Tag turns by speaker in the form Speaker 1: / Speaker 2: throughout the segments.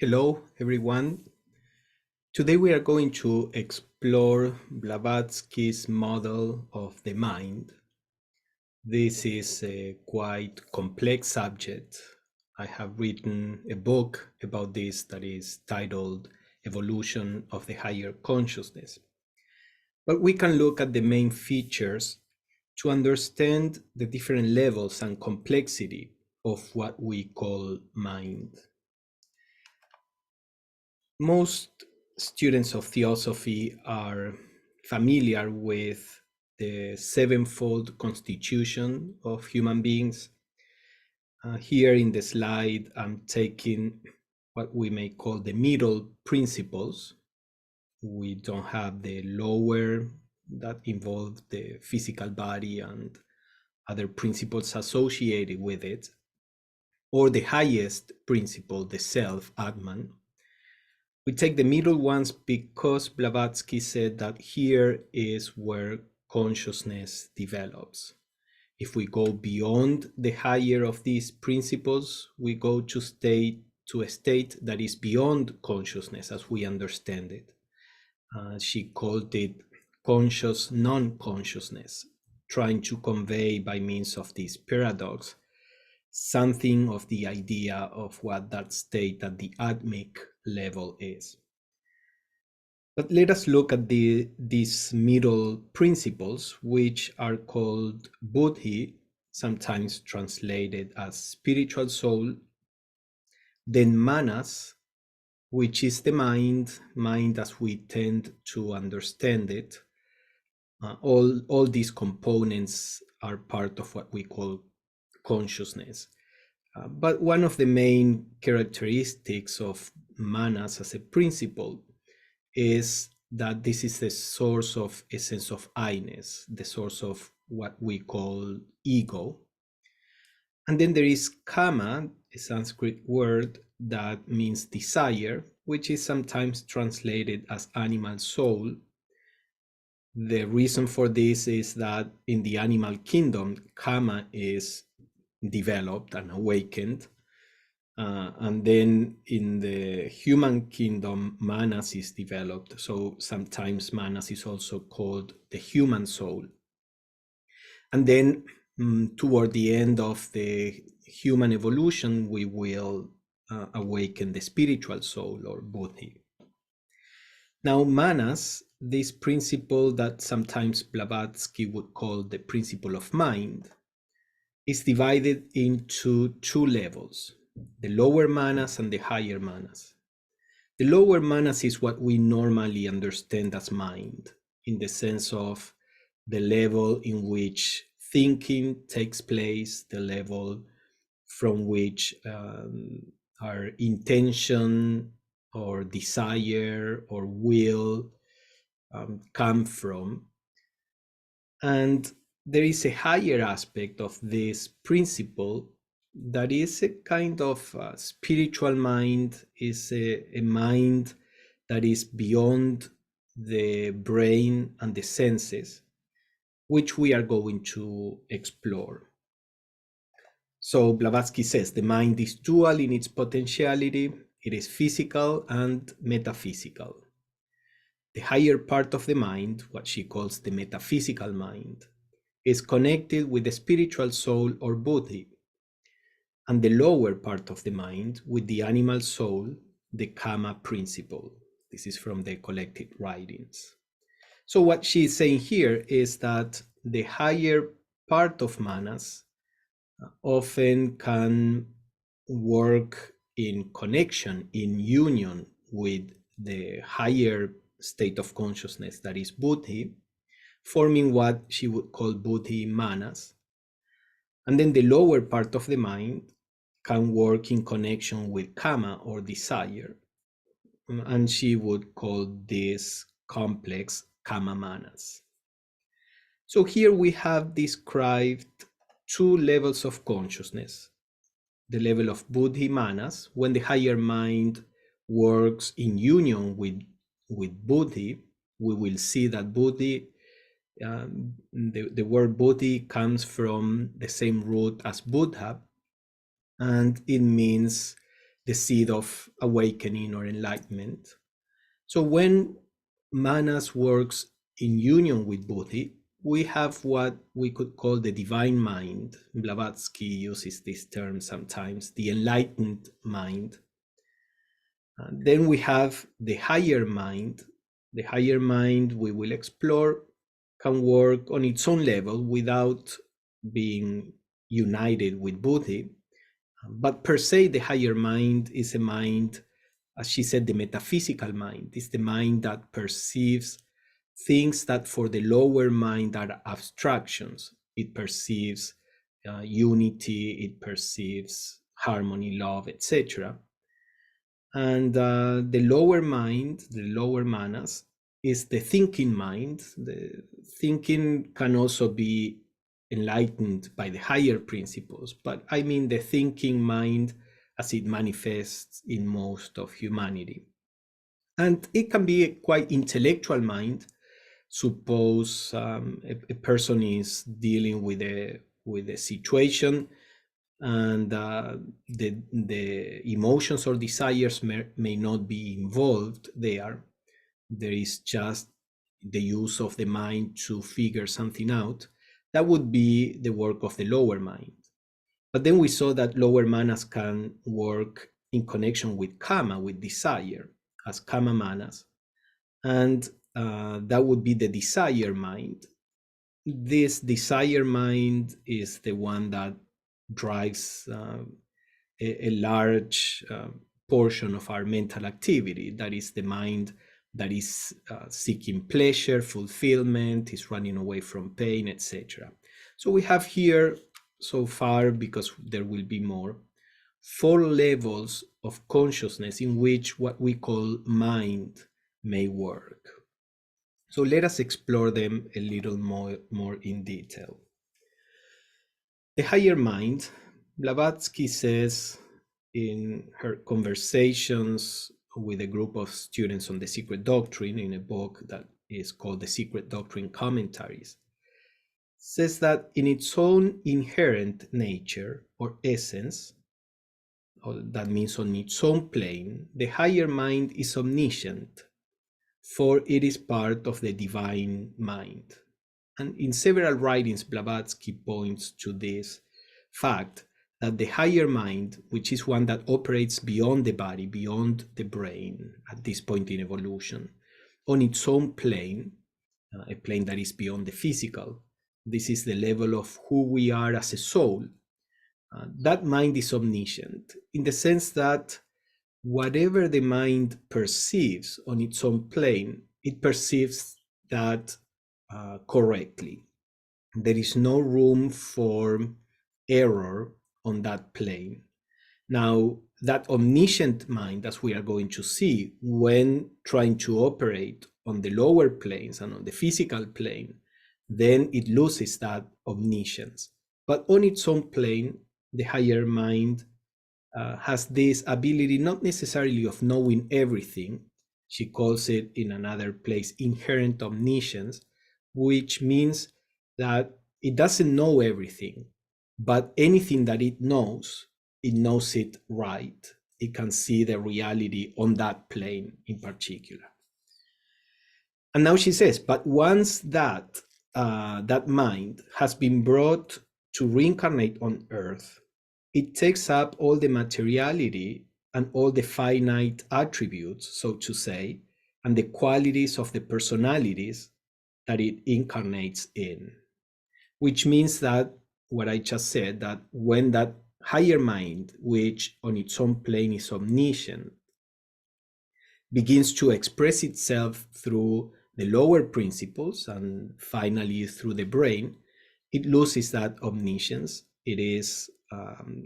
Speaker 1: Hello, everyone. Today we are going to explore Blavatsky's model of the mind. This is a quite complex subject. I have written a book about this that is titled Evolution of the Higher Consciousness. But we can look at the main features to understand the different levels and complexity of what we call mind. Most students of theosophy are familiar with the sevenfold constitution of human beings. Here in the slide, I'm taking what we may call the middle principles. We don't have the lower that involve the physical body and other principles associated with it, or the highest principle, the self, Atman. We take the middle ones because Blavatsky said that here is where consciousness develops. If we go beyond the higher of these principles, we go to a state that is beyond consciousness as we understand it. She called it conscious non-consciousness, trying to convey by means of this paradox something of the idea of what that state at the atmic level is. But let us look at these middle principles, which are called buddhi, sometimes translated as spiritual soul, then manas, which is the mind as we tend to understand it. All these components are part of what we call consciousness. But one of the main characteristics of manas as a principle is that this is the source of a sense of I-ness, the source of what we call ego. And then there is kama, a Sanskrit word that means desire, which is sometimes translated as animal soul. The reason for this is that in the animal kingdom, kama is developed and awakened. And then in the human kingdom, manas is developed. So sometimes manas is also called the human soul. And then toward the end of the human evolution, we will awaken the spiritual soul or buddhi. Now, manas, this principle that sometimes Blavatsky would call the principle of mind, is divided into two levels, the lower manas and the higher manas. The lower manas is what we normally understand as mind, in the sense of the level in which thinking takes place, the level from which our intention or desire or will come from. And there is a higher aspect of this principle that is a kind of spiritual mind, is a mind that is beyond the brain and the senses, which we are going to explore. So Blavatsky says the mind is dual in its potentiality. It is physical and metaphysical. The higher part of the mind, what she calls the metaphysical mind, is connected with the spiritual soul or buddhi, and the lower part of the mind with the animal soul, the kama principle. This is from the collected writings. So what she is saying here is that the higher part of manas often can work in connection, in union with the higher state of consciousness that is buddhi, forming what she would call buddhi manas. And then the lower part of the mind can work in connection with kama or desire. And she would call this complex kama manas. So here we have described two levels of consciousness. The level of buddhi manas, when the higher mind works in union with buddhi, we will see that buddhi, the word buddhi comes from the same root as Buddha, and it means the seed of awakening or enlightenment. So when manas works in union with buddhi, we have what we could call the divine mind. Blavatsky uses this term sometimes, the enlightened mind. Then we have the higher mind. The higher mind we will explore can work on its own level without being united with buddhi. But per se, the higher mind is a mind, as she said, the metaphysical mind. It's the mind that perceives things that for the lower mind are abstractions. It perceives unity, it perceives harmony, love, etc. And the lower mind, the lower manas, is the thinking mind. The thinking can also be enlightened by the higher principles, but I mean the thinking mind as it manifests in most of humanity. And it can be a quite intellectual mind. Suppose a person is dealing with a situation, and the emotions or desires may not be involved there. There is just the use of the mind to figure something out. That would be the work of the lower mind. But then we saw that lower manas can work in connection with kama, with desire, as kama manas. And that would be the desire mind. This desire mind is the one that drives a large portion of our mental activity. That is the mind that is seeking pleasure, fulfillment, is running away from pain, etc. So we have here so far, because there will be more, 4 levels of consciousness in which what we call mind may work. So let us explore them a little more in detail. The higher mind, Blavatsky says in her conversations with a group of students on the Secret Doctrine in a book that is called The Secret Doctrine Commentaries, says that in its own inherent nature or essence, or that means on its own plane, the higher mind is omniscient, for it is part of the divine mind. And in several writings, Blavatsky points to this fact that the higher mind, which is one that operates beyond the body, beyond the brain at this point in evolution, on its own plane, a plane that is beyond the physical, this is the level of who we are as a soul. That mind is omniscient in the sense that whatever the mind perceives on its own plane, it perceives that correctly. There is no room for error on that plane. Now, that omniscient mind, as we are going to see, when trying to operate on the lower planes and on the physical plane, then it loses that omniscience. But on its own plane, the higher mind has this ability, not necessarily of knowing everything. She calls it in another place inherent omniscience, which means that it doesn't know everything, but anything that it knows it right. It can see the reality on that plane in particular. And now she says, but once that that mind has been brought to reincarnate on earth, it takes up all the materiality and all the finite attributes, so to say, and the qualities of the personalities that it incarnates in. Which means that what I just said, that when that higher mind, which on its own plane is omniscient, begins to express itself through the lower principles and finally through the brain, it loses that omniscience. It is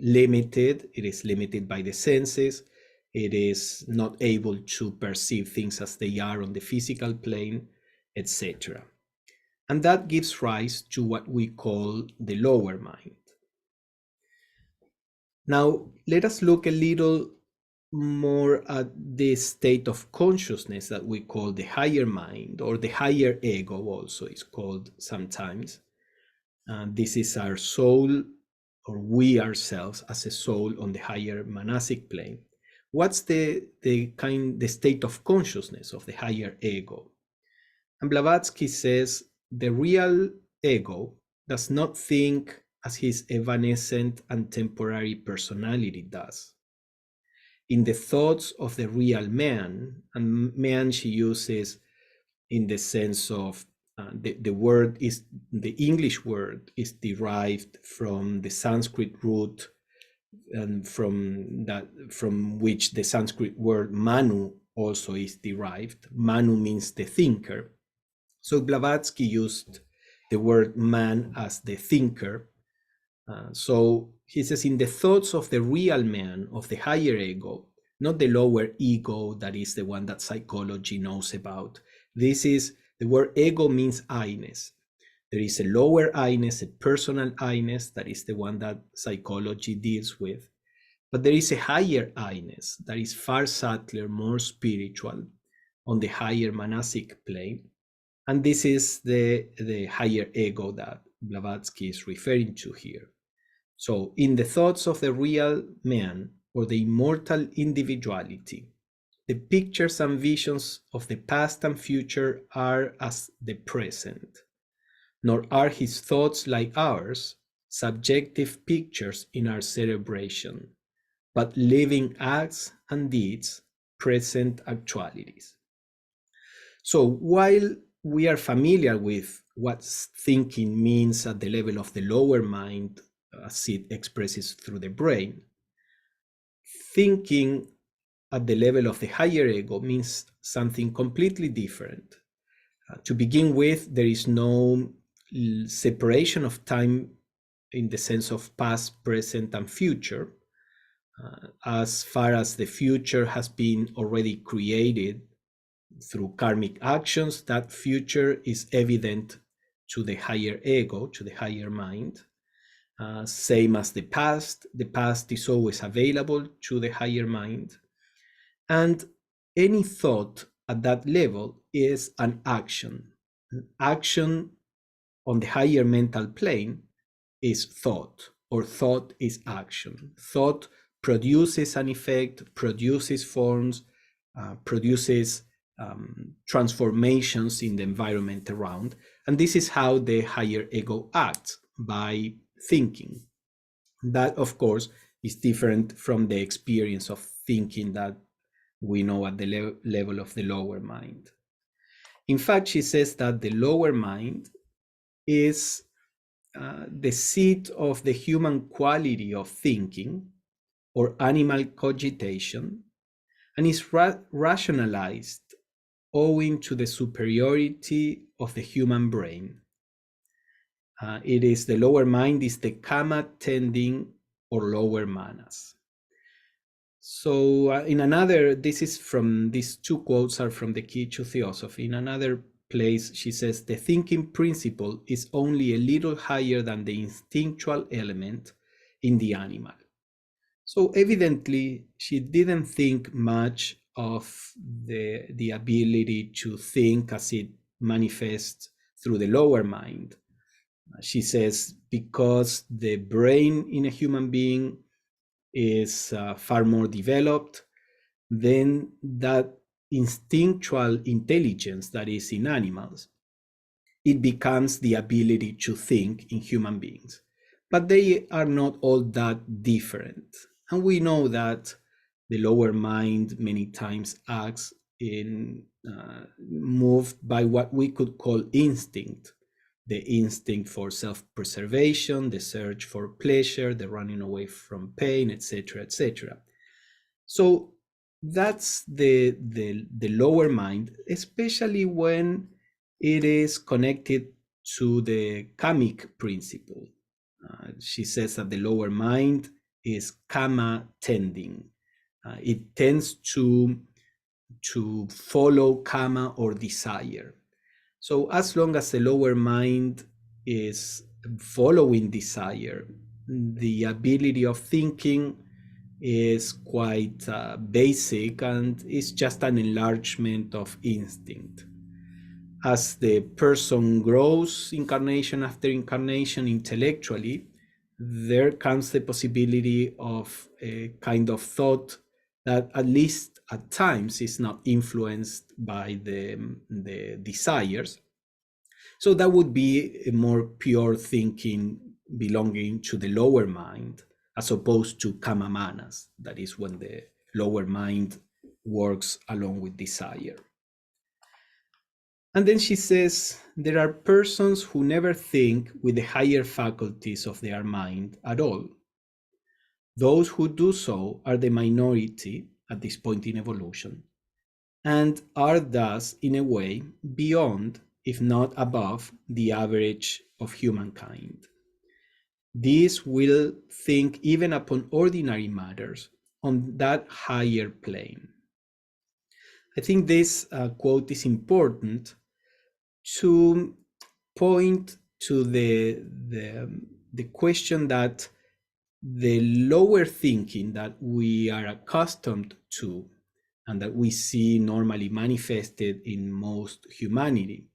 Speaker 1: limited. It is limited by the senses. It is not able to perceive things as they are on the physical plane, etc. And that gives rise to what we call the lower mind. Now, let us look a little more at this state of consciousness that we call the higher mind, or the higher ego also is called sometimes. This is our soul, or we ourselves as a soul on the higher manasic plane. what's the state of consciousness of the higher ego? And Blavatsky says the real ego does not think as his evanescent and temporary personality does. In the thoughts of the real man, and man she uses in the sense of the word is, the English word is derived from the Sanskrit root, and from which the Sanskrit word manu also is derived. Manu means the thinker. So Blavatsky used the word man as the thinker. So he says, in the thoughts of the real man, of the higher ego, not the lower ego that is the one that psychology knows about. This is, the word ego means I-ness. There is a lower I-ness, a personal I-ness, that is the one that psychology deals with. But there is a higher I-ness that is far subtler, more spiritual, on the higher manasic plane. And this is the higher ego that Blavatsky is referring to here. So in the thoughts of the real man, or the immortal individuality, the pictures and visions of the past and future are as the present, nor are his thoughts like ours, subjective pictures in our cerebration, but living acts and deeds, present actualities. So while we are familiar with what thinking means at the level of the lower mind, as it expresses through the brain, thinking at the level of the higher ego means something completely different. To begin with, there is no separation of time in the sense of past, present, and future. As far as the future has been already created through karmic actions, that future is evident to the higher ego, to the higher mind. Same as the past is always available to the higher mind. And any thought at that level is an action. An action on the higher mental plane is thought, or thought is action. Thought produces an effect, produces forms, produces transformations in the environment around. And this is how the higher ego acts, by thinking. That, of course, is different from the experience of thinking that we know at the level of the lower mind. In fact, she says that the lower mind is the seat of the human quality of thinking, or animal cogitation, and is rationalized owing to the superiority of the human brain. It is the lower mind is the kama tending, or lower manas. So in another, this is from, these two quotes are from the Key to Theosophy. In another place, she says, the thinking principle is only a little higher than the instinctual element in the animal. So evidently, she didn't think much of the ability to think as it manifests through the lower mind. She says, because the brain in a human being is far more developed, then that instinctual intelligence that is in animals, it becomes the ability to think in human beings. But they are not all that different. And we know that the lower mind many times acts moved by what we could call instinct. The instinct for self-preservation, the search for pleasure, the running away from pain, etc., etc. So that's the lower mind, especially when it is connected to the kamic principle. She says that the lower mind is kama tending. It tends to follow kama, or desire. So as long as the lower mind is following desire, the ability of thinking is quite basic, and is just an enlargement of instinct. As the person grows incarnation after incarnation intellectually, there comes the possibility of a kind of thought that at least at times is not influenced by the desires. So that would be a more pure thinking belonging to the lower mind, as opposed to kama manas, that is when the lower mind works along with desire. And then she says, there are persons who never think with the higher faculties of their mind at all. Those who do so are the minority at this point in evolution, and are thus, in a way, beyond, if not above, the average of humankind. These will think even upon ordinary matters on that higher plane. I think this quote is important to point to the question that the lower thinking that we are accustomed to and that we see normally manifested in most humanity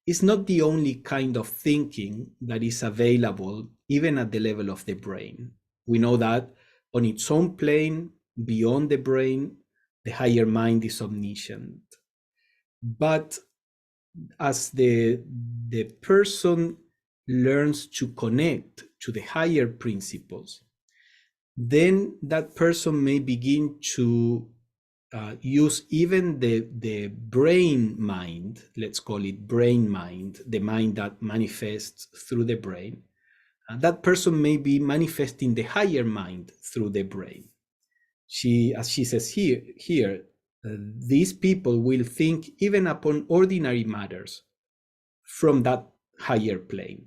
Speaker 1: is not the only kind of thinking that is available even at the level of the brain. We know that on its own plane, beyond the brain, the higher mind is omniscient. But as the person learns to connect to the higher principles, then that person may begin to use even the brain mind, let's call it brain mind, the mind that manifests through the brain. That person may be manifesting the higher mind through the brain. As she says here, these people will think even upon ordinary matters from that higher plane.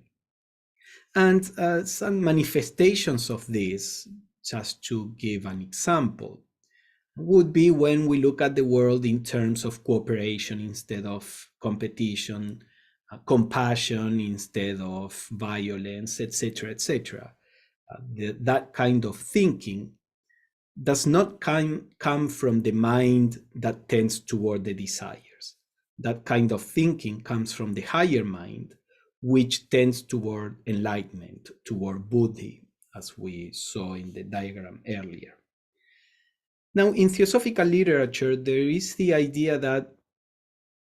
Speaker 1: And some manifestations of this, just to give an example, would be when we look at the world in terms of cooperation instead of competition, compassion instead of violence, etc., etc. That kind of thinking does not come from the mind that tends toward the desires. That kind of thinking comes from the higher mind, which tends toward enlightenment, toward buddhi, as we saw in the diagram earlier. Now, in theosophical literature, there is the idea that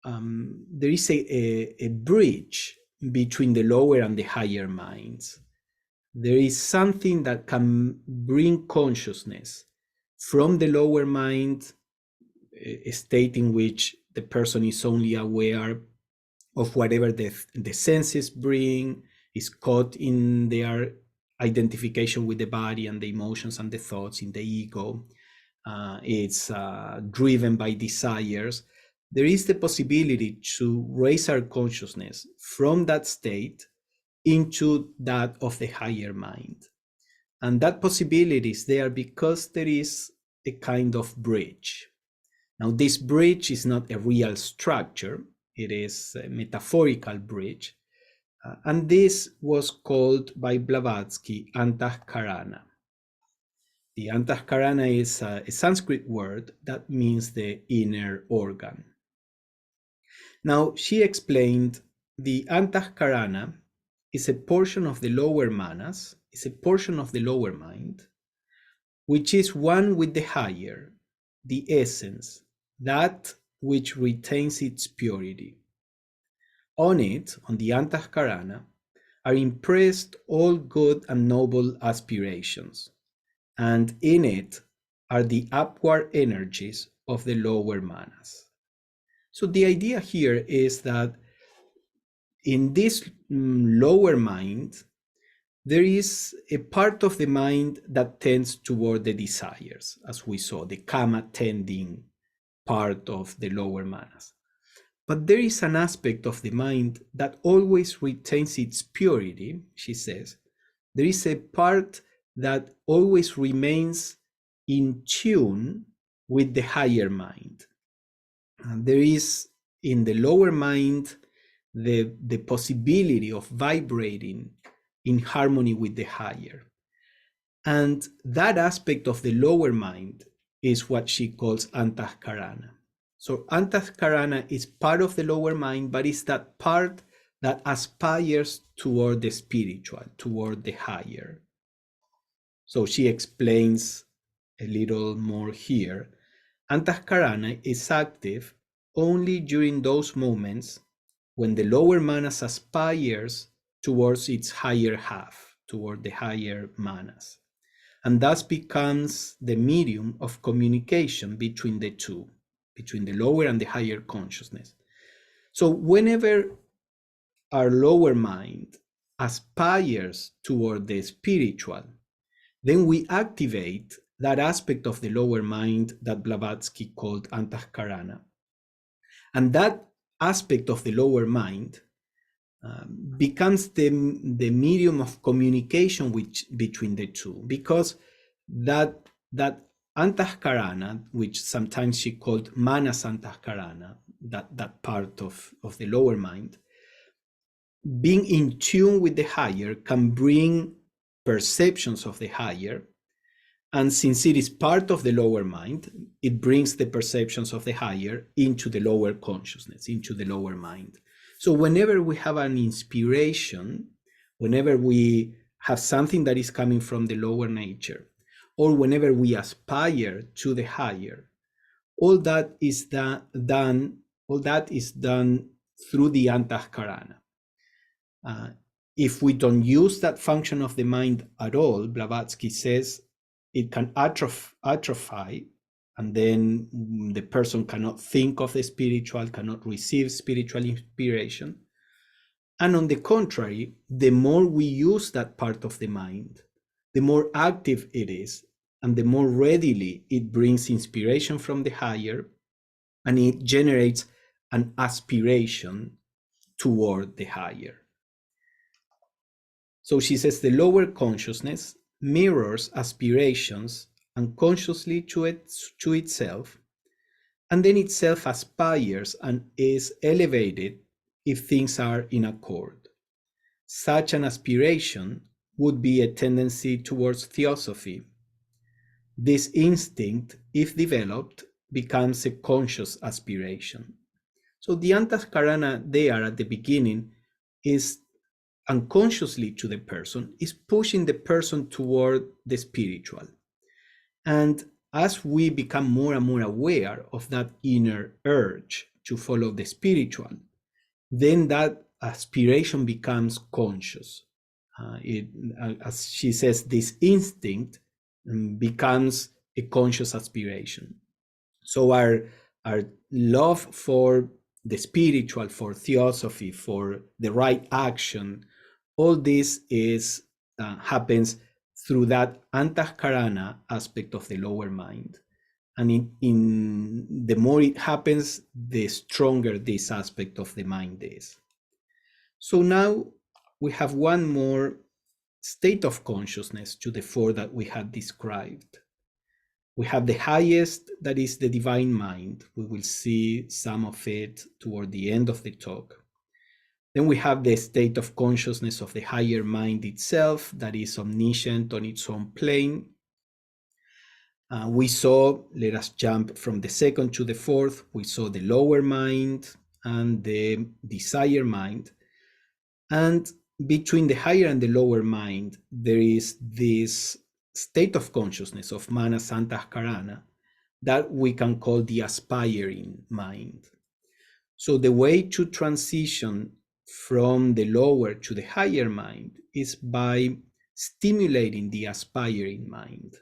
Speaker 1: there is a bridge between the lower and the higher minds. There is something that can bring consciousness from the lower mind, a state in which the person is only aware of whatever the senses bring, is caught in their identification with the body and the emotions and the thoughts in the ego. It's driven by desires. There is the possibility to raise our consciousness from that state into that of the higher mind. And that possibility is there because there is a kind of bridge. Now, this bridge is not a real structure. It is a metaphorical bridge. And this was called by Blavatsky antahkarana. The antahkarana is a Sanskrit word that means the inner organ. Now, she explained the antahkarana is a portion of the lower manas, is a portion of the lower mind, which is one with the higher, the essence, that which retains its purity. On it, on the antahkarana, are impressed all good and noble aspirations, and in it are the upward energies of the lower manas. So the idea here is that in this lower mind, there is a part of the mind that tends toward the desires, as we saw, the kama tending part of the lower manas. But there is an aspect of the mind that always retains its purity, she says. There is a part that always remains in tune with the higher mind. And there is in the lower mind the possibility of vibrating in harmony with the higher. And that aspect of the lower mind is what she calls antahkarana. So antahkarana is part of the lower mind, but it's that part that aspires toward the spiritual, toward the higher. So she explains a little more here Antahkarana is active only during those moments when the lower manas aspires towards its higher half, toward the higher manas, and thus becomes the medium of communication between the two, between the lower and the higher consciousness. So whenever our lower mind aspires toward the spiritual, then we activate that aspect of the lower mind that Blavatsky called antahkarana. And that aspect of the lower mind becomes the medium of communication between the two, because that antahkarana, which sometimes she called manas antahkarana, that part of the lower mind, being in tune with the higher can bring perceptions of the higher. And since it is part of the lower mind, it brings the perceptions of the higher into the lower consciousness, into the lower mind. So whenever we have an inspiration, whenever we have something that is coming from the lower nature, or whenever we aspire to the higher, all that is done through the antahkarana. If we don't use that function of the mind at all, Blavatsky says it can atrophy, and then the person cannot think of the spiritual, cannot receive spiritual inspiration. And on the contrary, the more we use that part of the mind, the more active it is, and the more readily it brings inspiration from the higher, and it generates an aspiration toward the higher. So she says the lower consciousness mirrors aspirations unconsciously to itself, and then itself aspires and is elevated if things are in accord. Such an aspiration would be a tendency towards theosophy. This instinct, if developed, becomes a conscious aspiration. So the antahkarana there at the beginning is unconsciously to the person, is pushing the person toward the spiritual. And as we become more and more aware of that inner urge to follow the spiritual, then that aspiration becomes conscious. As she says, this instinct becomes a conscious aspiration. So our love for the spiritual, for theosophy, for the right action, all this happens through that antahkarana aspect of the lower mind. And in the more it happens, the stronger this aspect of the mind is. So now we have one more state of consciousness to the four that we had described. We have the highest, that is the divine mind. We will see some of it toward the end of the talk. Then we have the state of consciousness of the higher mind itself, that is omniscient on its own plane. We saw, let us jump from the second to the fourth, we saw the lower mind and the desire mind. And between the higher and the lower mind, there is this state of consciousness of manas antahkarana that we can call the aspiring mind. So the way to transition from the lower to the higher mind is by stimulating the aspiring mind,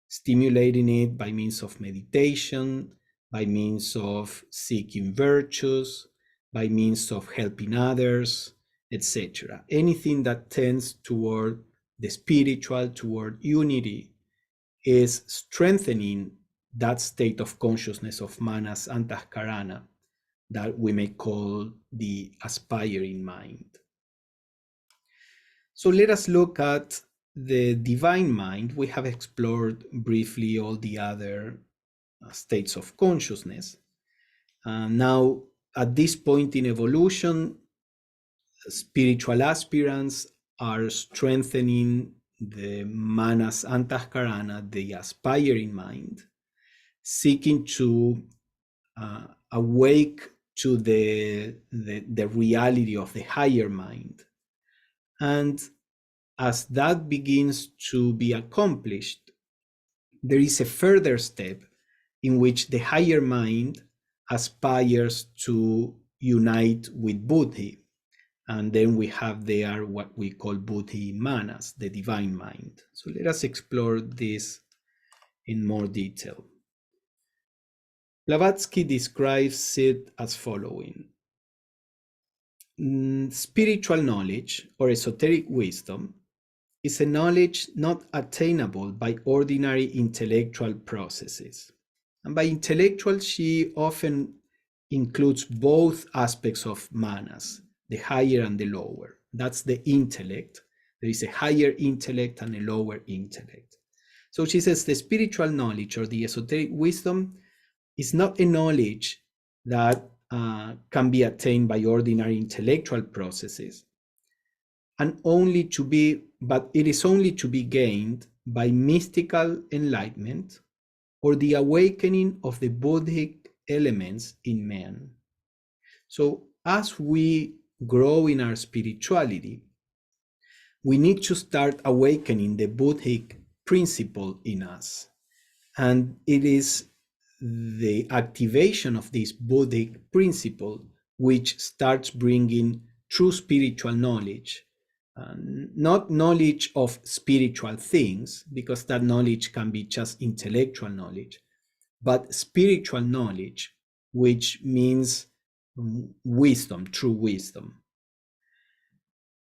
Speaker 1: stimulating it by means of meditation, by means of seeking virtues, by means of helping others, etc. Anything that tends toward the spiritual, toward unity, is strengthening that state of consciousness of manas antahkarana that we may call the aspiring mind. So let us look at the divine mind. We have explored briefly all the other states of consciousness. Now, at this point in evolution, spiritual aspirants are strengthening the manas antahkarana, the aspiring mind, seeking to awake to the reality of the higher mind. And as that begins to be accomplished, there is a further step in which the higher mind aspires to unite with buddhi. And then we have there what we call buddhi manas, the divine mind. So let us explore this in more detail. Blavatsky describes it as following. Spiritual knowledge or esoteric wisdom is a knowledge not attainable by ordinary intellectual processes. And by intellectual, she often includes both aspects of manas, the higher and the lower. That's the intellect. There is a higher intellect and a lower intellect. So she says the spiritual knowledge or the esoteric wisdom is not a knowledge that can be attained by ordinary intellectual processes, but it is only to be gained by mystical enlightenment or the awakening of the Buddhic elements in man. So as we grow in our spirituality, we need to start awakening the Buddhic principle in us. And it is the activation of this Buddhic principle which starts bringing true spiritual knowledge. Not knowledge of spiritual things, because that knowledge can be just intellectual knowledge, but spiritual knowledge, which means wisdom, true wisdom.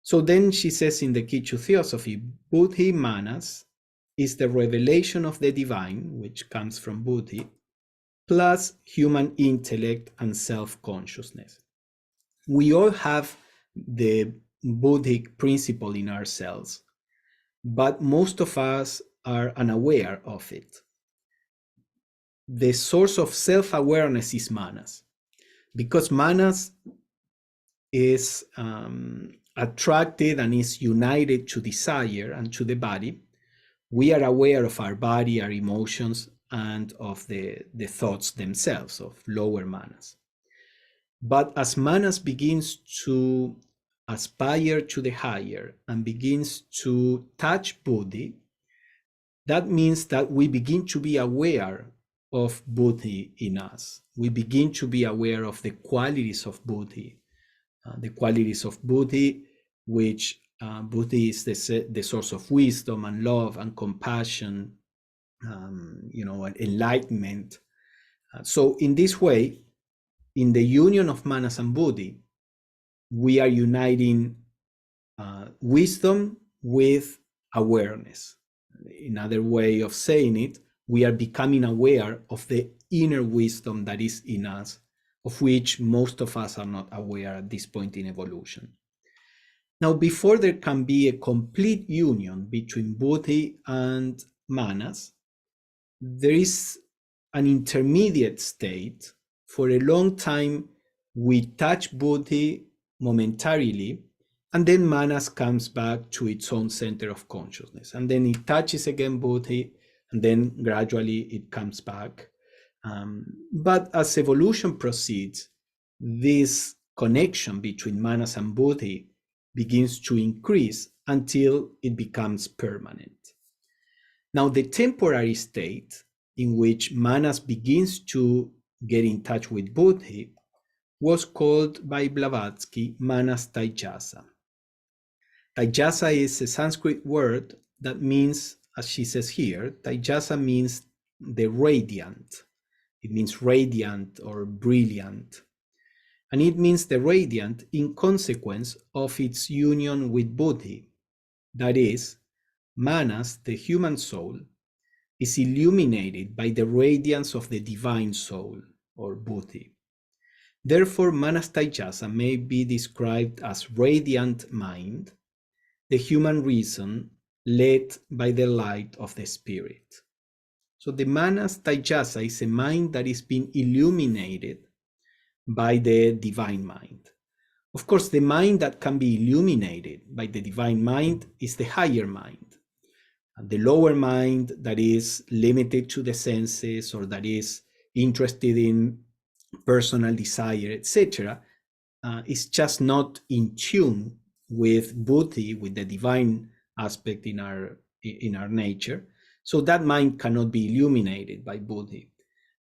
Speaker 1: So then she says in the Key to Theosophy, Buddhi Manas is the revelation of the divine, which comes from Buddhi, plus human intellect and self-consciousness. We all have the Buddhic principle in ourselves, but most of us are unaware of it. The source of self-awareness is manas. Because manas is attracted and is united to desire and to the body, we are aware of our body, our emotions, and of the thoughts themselves, of lower manas. But as manas begins to aspire to the higher and begins to touch buddhi, that means that we begin to be aware of buddhi in us. We begin to be aware of the qualities of buddhi, which buddhi is the source of wisdom and love and compassion, and enlightenment. So in this way, in the union of manas and buddhi, we are uniting wisdom with awareness. Another way of saying it, we are becoming aware of the inner wisdom that is in us, of which most of us are not aware at this point in evolution. Now, before there can be a complete union between buddhi and manas, there is an intermediate state. For a long time, we touch buddhi momentarily, and then manas comes back to its own center of consciousness. And then it touches again buddhi, and then gradually it comes back. But as evolution proceeds, this connection between manas and buddhi begins to increase until it becomes permanent. Now, the temporary state in which manas begins to get in touch with buddhi was called by Blavatsky manas taijasa. Taijasa is a Sanskrit word that means, as she says here, taijasa means the radiant. It means radiant or brilliant. And it means the radiant in consequence of its union with buddhi. That is, manas, the human soul, is illuminated by the radiance of the divine soul, or buddhi. Therefore, manas taijasa may be described as radiant mind, the human reason led by the light of the spirit. So the manas taijasa is a mind that is being illuminated by the divine mind. Of course, the mind that can be illuminated by the divine mind is the higher mind. The lower mind that is limited to the senses or that is interested in personal desire, etc., is just not in tune with buddhi, with the divine aspect in our nature. So that mind cannot be illuminated by buddhi.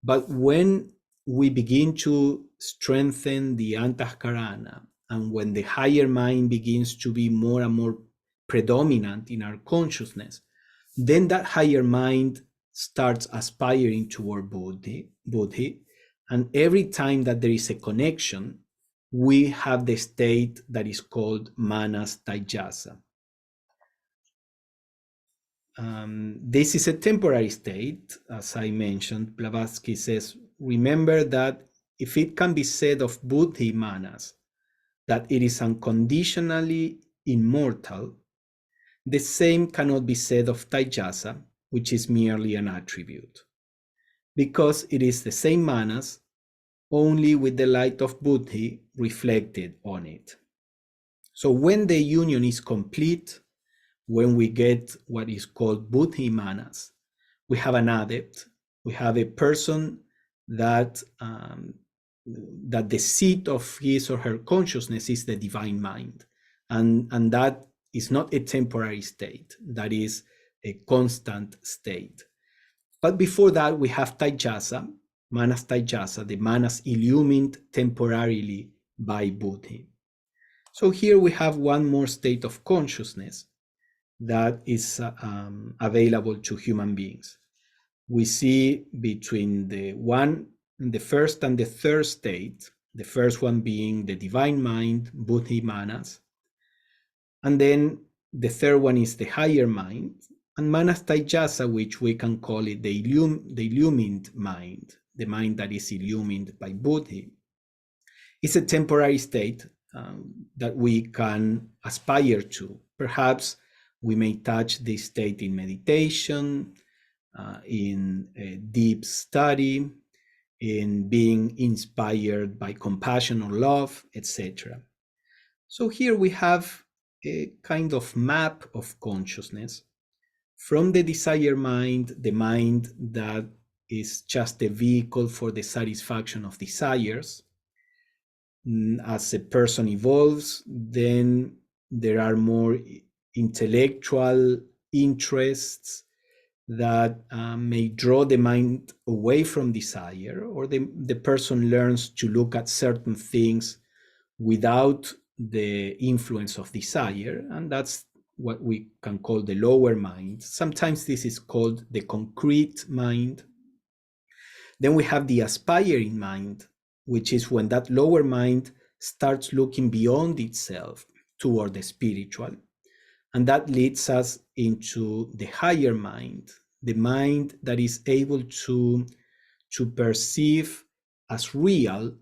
Speaker 1: But when we begin to strengthen the antahkarana, and when the higher mind begins to be more and more predominant in our consciousness, then that higher mind starts aspiring toward buddhi. And every time that there is a connection, we have the state that is called manas taijasa. This is a temporary state, as I mentioned. Blavatsky says, remember that if it can be said of buddhi manas that it is unconditionally immortal, the same cannot be said of taijasa, which is merely an attribute, because it is the same manas, only with the light of buddhi reflected on it. So when the union is complete, when we get what is called buddhi manas, we have an adept, we have a person that that the seat of his or her consciousness is the divine mind, and that is not a temporary state, that is a constant state. But before that, we have taijasa, manas taijasa, the manas illumined temporarily by buddhi. So here we have one more state of consciousness that is available to human beings. We see between the first and the third state, the first one being the divine mind, buddhi manas, and then the third one is the higher mind, and manas taijasa, which we can call it the illumined mind, the mind that is illumined by buddhi. It's a temporary state that we can aspire to. Perhaps we may touch this state in meditation, in a deep study, in being inspired by compassion or love, etc. So here we have a kind of map of consciousness from the desire mind, the mind that is just a vehicle for the satisfaction of desires. As a person evolves, then there are more intellectual interests that may draw the mind away from desire, or the person learns to look at certain things without the influence of desire, and that's what we can call the lower mind. Sometimes this is called the concrete mind. Then we have the aspiring mind, which is when that lower mind starts looking beyond itself toward the spiritual. And that leads us into the higher mind, the mind that is able to perceive as real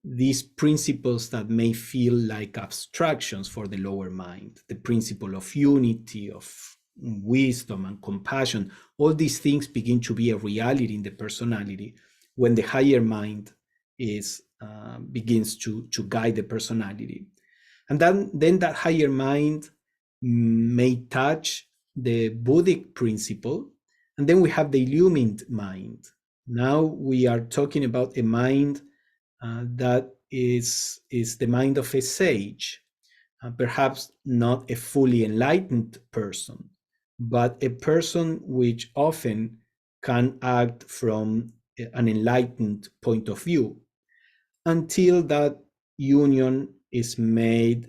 Speaker 1: these principles that may feel like abstractions for the lower mind, the principle of unity, of wisdom and compassion. All these things begin to be a reality in the personality when the higher mind begins to guide the personality. And then that higher mind may touch the Buddhic principle, and then we have the illumined mind. Now we are talking about a mind that is the mind of a sage, perhaps not a fully enlightened person, but a person which often can act from an enlightened point of view, until that union is made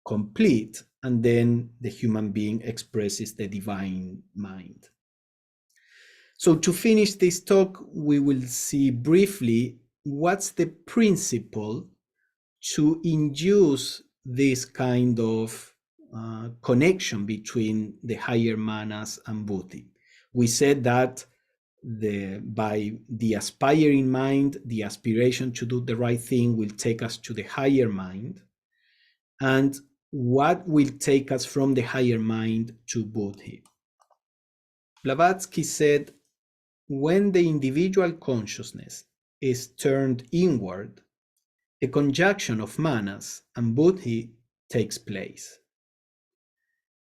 Speaker 1: complete, and then the human being expresses the divine mind. So to finish this talk, we will see briefly what's the principle to induce this kind of connection between the higher manas and buddhi. We said that by the aspiring mind, the aspiration to do the right thing will take us to the higher mind. And what will take us from the higher mind to buddhi? Blavatsky said, when the individual consciousness is turned inward, a conjunction of manas and buddhi takes place.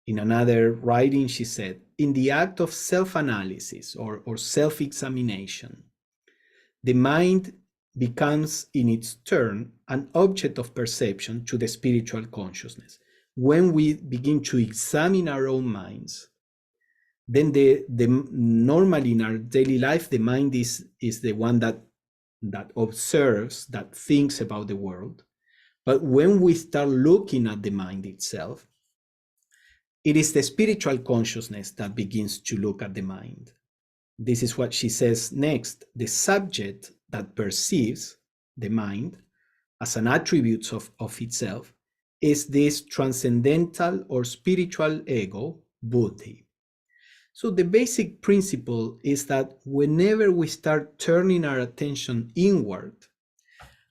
Speaker 1: In another writing, she said, in the act of self-analysis or self-examination, the mind becomes in its turn an object of perception to the spiritual consciousness. When we begin to examine our own minds, then the normally in our daily life, the mind is the one that observes, that thinks about the world. But when we start looking at the mind itself, it is the spiritual consciousness that begins to look at the mind. This is what she says next. The subject that perceives the mind as an attribute of itself is this transcendental or spiritual ego, buddhi. So the basic principle is that whenever we start turning our attention inward,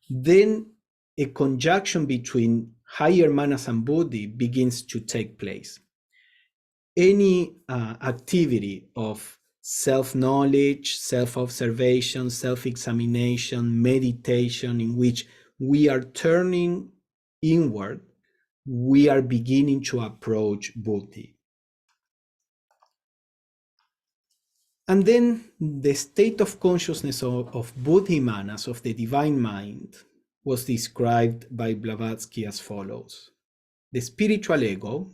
Speaker 1: then a conjunction between higher manas and buddhi begins to take place. Any activity of self-knowledge, self-observation, self-examination, meditation, in which we are turning inward, we are beginning to approach buddhi. And then the state of consciousness of buddhi manas, of the divine mind, was described by Blavatsky as follows. The spiritual ego,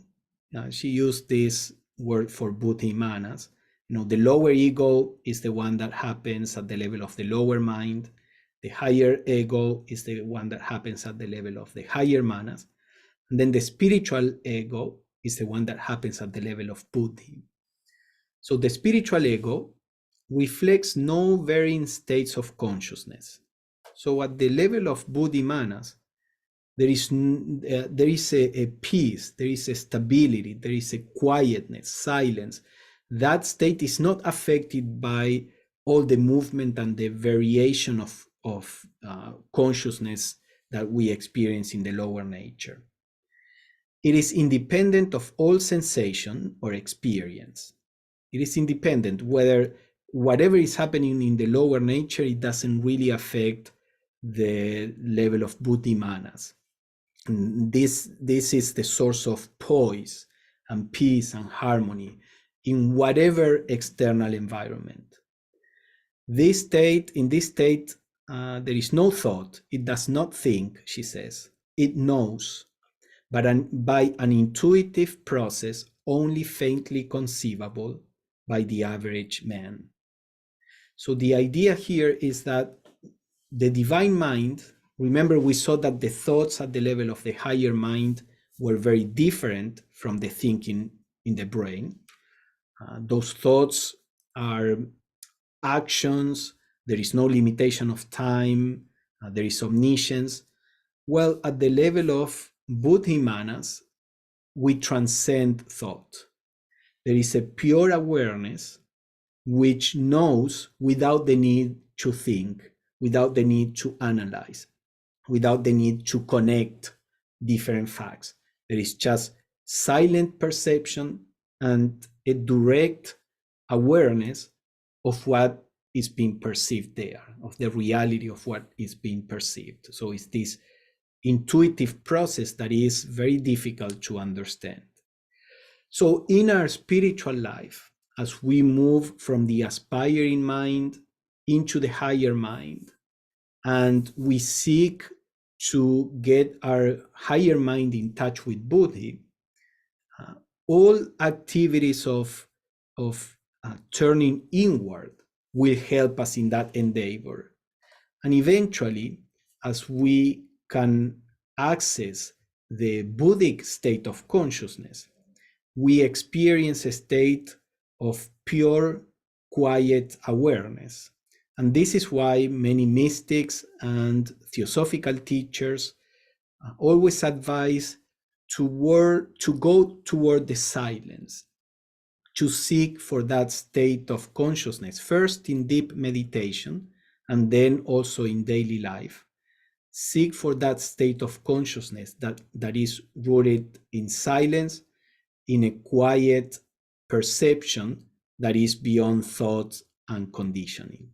Speaker 1: she used this word for buddhi manas. The lower ego is the one that happens at the level of the lower mind. The higher ego is the one that happens at the level of the higher manas. And then the spiritual ego is the one that happens at the level of buddhi. So the spiritual ego reflects no varying states of consciousness. So at the level of buddhi manas, there is a peace, there is a stability, there is a quietness, silence. That state is not affected by all the movement and the variation of consciousness that we experience in the lower nature. It is independent of all sensation or experience. It is independent, whatever is happening in the lower nature, it doesn't really affect the level of buddhi manas. This is the source of poise and peace and harmony in whatever external environment. In this state, there is no thought. It does not think, she says. It knows, but by an intuitive process only faintly conceivable by the average man. So the idea here is that the divine mind, remember we saw that the thoughts at the level of the higher mind were very different from the thinking in the brain. Those thoughts are actions, there is no limitation of time, there is omniscience. Well, at the level of buddhi manas, we transcend thought. There is a pure awareness which knows without the need to think, without the need to analyze, without the need to connect different facts. There is just silent perception and a direct awareness of what is being perceived there, of the reality of what is being perceived. So it's this intuitive process that is very difficult to understand. So in our spiritual life, as we move from the aspiring mind into the higher mind, and we seek to get our higher mind in touch with buddhi, all activities of turning inward will help us in that endeavor. And eventually, as we can access the Buddhic state of consciousness, we experience a state of pure, quiet awareness. And this is why many mystics and theosophical teachers always advise to go toward the silence, to seek for that state of consciousness, first in deep meditation, and then also in daily life. Seek for that state of consciousness that is rooted in silence, in a quiet perception that is beyond thought and conditioning.